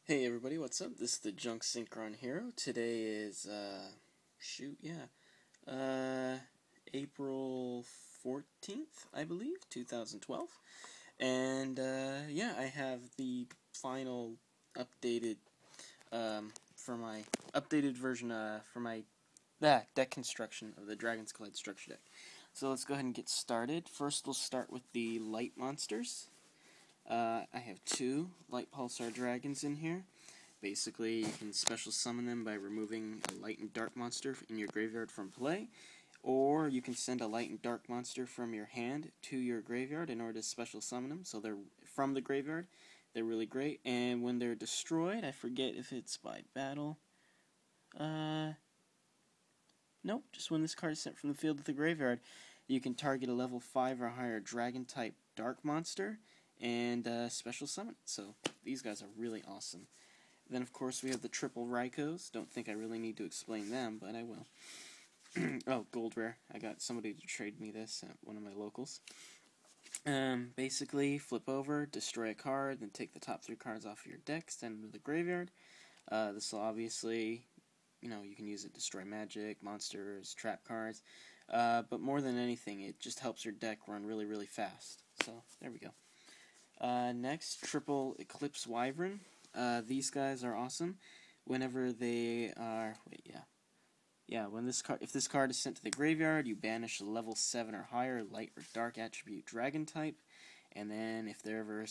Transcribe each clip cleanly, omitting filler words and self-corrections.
Hey everybody, what's up? This is the Junk Synchron Hero. Today is, April 14th, I believe, 2012. And, I have the final updated, for my updated version, for my deck construction of the Dragon's Collide structure deck. So let's go ahead and get started. First, we'll start with the light monsters. I have two light pulsar dragons in here. Basically, you can special summon them by removing a light and dark monster in your graveyard from play, or you can send a light and dark monster from your hand to your graveyard in order to special summon them. So they're from the graveyard. They're really great. And when they're destroyed, I forget if it's by battle. Nope, just when this card is sent from the field to the graveyard, you can target a level 5 or higher dragon-type dark monster and special summon it. So these guys are really awesome. Then, of course, we have the triple Raikos. Don't think I really need to explain them, but I will. Oh, gold rare. I got somebody to trade me this at one of my locals. Basically, flip over, destroy a card, then take the top 3 cards off of your deck, send them to the graveyard. This will obviously, you can use it to destroy magic, monsters, trap cards. But more than anything, it just helps your deck run really, really fast. So, there we go. Next, triple Eclipse Wyvern. These guys are awesome. Whenever they are, if this card is sent to the graveyard, you banish a level 7 or higher light or dark attribute dragon type, and then if they're ever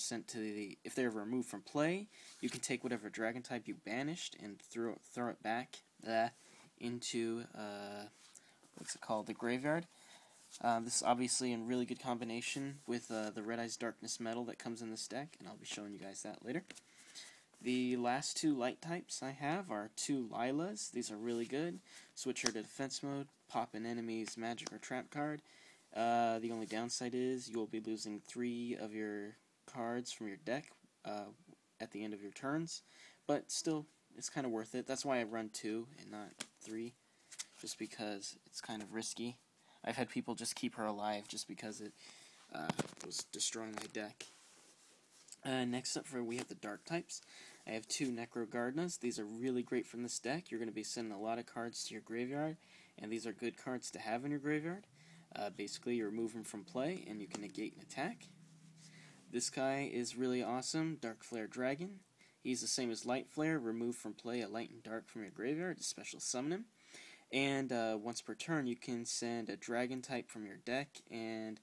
removed from play, you can take whatever dragon type you banished and throw it back into the graveyard. This is obviously in really good combination with the Red Eyes Darkness Metal that comes in this deck, and I'll be showing you guys that later. The last two light types I have are two Lilas. These are really good. Switch her to defense mode, pop an enemy's magic or trap card. The only downside is you will be losing 3 of your cards from your deck at the end of your turns, but still, it's kind of worth it. That's why I run 2 and not 3, just because it's kind of risky. I've had people just keep her alive just because it was destroying my deck. Next up, we have the dark types. I have 2 Necro Gardenas. These are really great from this deck. You're going to be sending a lot of cards to your graveyard, and these are good cards to have in your graveyard. Basically, you remove them from play, and you can negate an attack. This guy is really awesome, Dark Flare Dragon. He's the same as Light Flare. Remove from play a light and dark from your graveyard to special summon him. And once per turn, you can send a dragon type from your deck and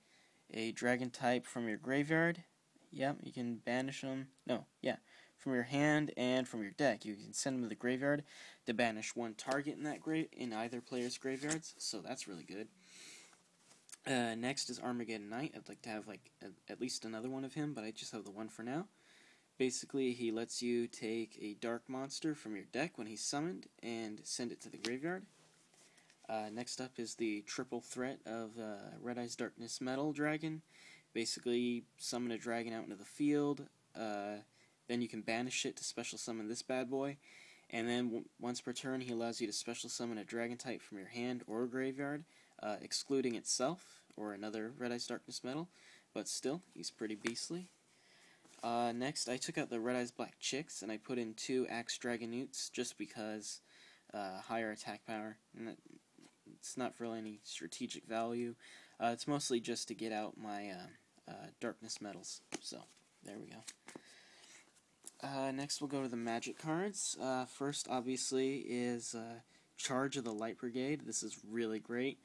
a dragon type from your graveyard. Yep, you can banish them. From your hand and from your deck. You can send them to the graveyard to banish one target in either player's graveyards. So that's really good. Next is Armageddon Knight. I'd like to have at least another one of him, but I just have the one for now. Basically, he lets you take a dark monster from your deck when he's summoned and send it to the graveyard. Next up is the triple threat of Red Eyes Darkness Metal Dragon. Basically, summon a dragon out into the field, then you can banish it to special summon this bad boy, and then once per turn he allows you to special summon a dragon type from your hand or graveyard, excluding itself, or another Red Eyes Darkness Metal, but still, he's pretty beastly. Next, I took out the Red Eyes Black Chicks, and I put in 2 Axe Dragonutes, just because higher attack power, and it's not for any strategic value. It's mostly just to get out my Darkness Metals, so there we go. Next we'll go to the magic cards. First, obviously, is Charge of the Light Brigade. This is really great.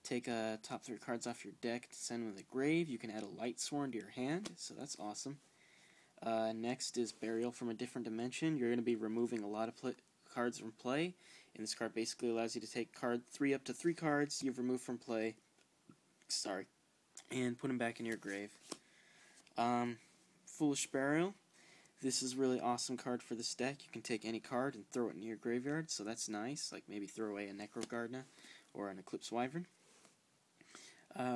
Take top 3 cards off your deck to send them to the grave. You can add a Light Sworn to your hand, so that's awesome. Next is Burial from a Different Dimension. You're going to be removing a lot of cards from play, and this card basically allows you to take up to 3 cards you've removed from play, and put them back in your grave. Foolish Burial. This is a really awesome card for this deck. You can take any card and throw it in your graveyard, so that's nice. Like maybe throw away a Necro Gardena or an Eclipse Wyvern.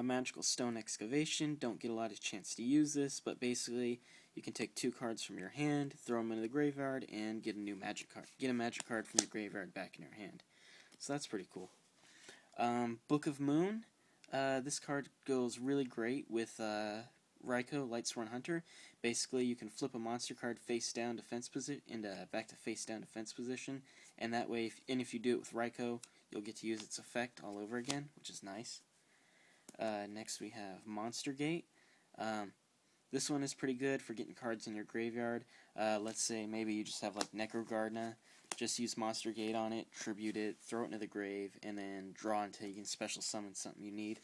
Magical Stone Excavation. Don't get a lot of chance to use this, but basically you can take 2 cards from your hand, throw them into the graveyard, and get a new magic card. Get a magic card from your graveyard back in your hand. So that's pretty cool. Book of Moon. This card goes really great with Raikou Lightsworn Hunter. Basically, you can flip a monster card face down defense position into back to face down defense position, and that way, if you do it with Raikou, you'll get to use its effect all over again, which is nice. Next we have Monster Gate. This one is pretty good for getting cards in your graveyard. Let's say maybe you just have like Necrogardna. Just use Monster Gate on it, tribute it, throw it into the grave, and then draw until you can special summon something you need.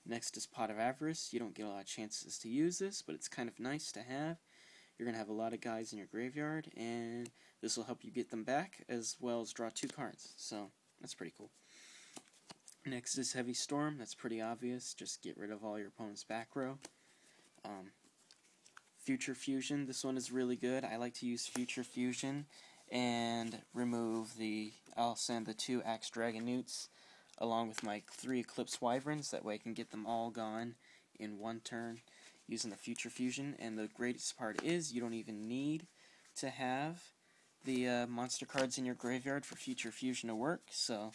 Next is Pot of Avarice. You don't get a lot of chances to use this, but it's kind of nice to have. You're going to have a lot of guys in your graveyard, and this will help you get them back, as well as draw 2 cards. So, that's pretty cool. Next is Heavy Storm. That's pretty obvious. Just get rid of all your opponent's back row. Future Fusion. This one is really good. I like to use Future Fusion and remove I'll send the 2 Axe Dragon Newts along with my 3 Eclipse Wyverns. That way I can get them all gone in one turn using the Future Fusion. And the greatest part is you don't even need to have the monster cards in your graveyard for Future Fusion to work. So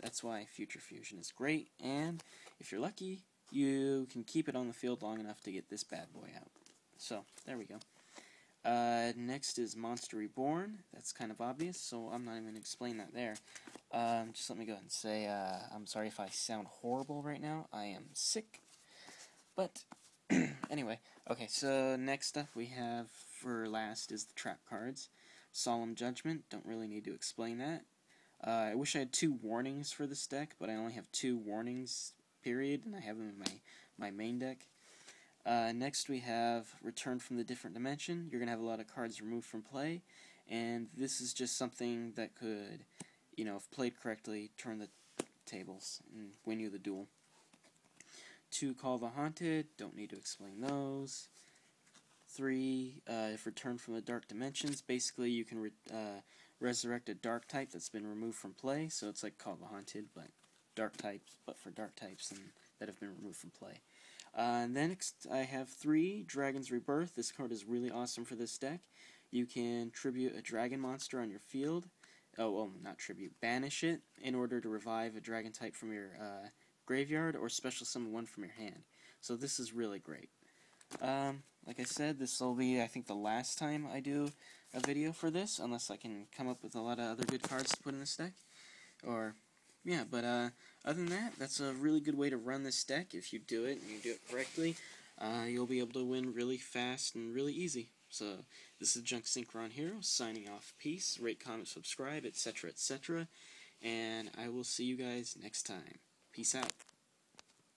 that's why Future Fusion is great. And if you're lucky, you can keep it on the field long enough to get this bad boy out. So, there we go. Next is Monster Reborn. That's kind of obvious, so I'm not even going to explain that there. Just let me go ahead and say, I'm sorry if I sound horrible right now. I am sick. But, anyway. Okay, so next up we have, for last, is the trap cards. Solemn Judgment. Don't really need to explain that. I wish I had 2 warnings for this deck, but I only have 2 warnings, period, and I have them in my main deck. Next we have Return from the Different Dimension. You're going to have a lot of cards removed from play, and this is just something that could, if played correctly, turn the tables and win you the duel. 2, Call the Haunted. Don't need to explain those. 3, if Return from the Dark Dimensions. Basically, you can resurrect a dark type that's been removed from play, so it's like Call the Haunted, but dark types, but for dark types that have been removed from play. Next, I have 3, Dragon's Rebirth. This card is really awesome for this deck. You can tribute a dragon monster on your field. Oh, well, not tribute, banish it in order to revive a dragon type from your graveyard, or special summon one from your hand. So this is really great. Like I said, this will be, I think, the last time I do a video for this, unless I can come up with a lot of other good cards to put in this deck. Yeah, but other than that, that's a really good way to run this deck. If you do it, and you do it correctly, you'll be able to win really fast and really easy. So, this is Junk Synchron Hero, signing off. Peace, rate, comment, subscribe, etc., etc., and I will see you guys next time. Peace out.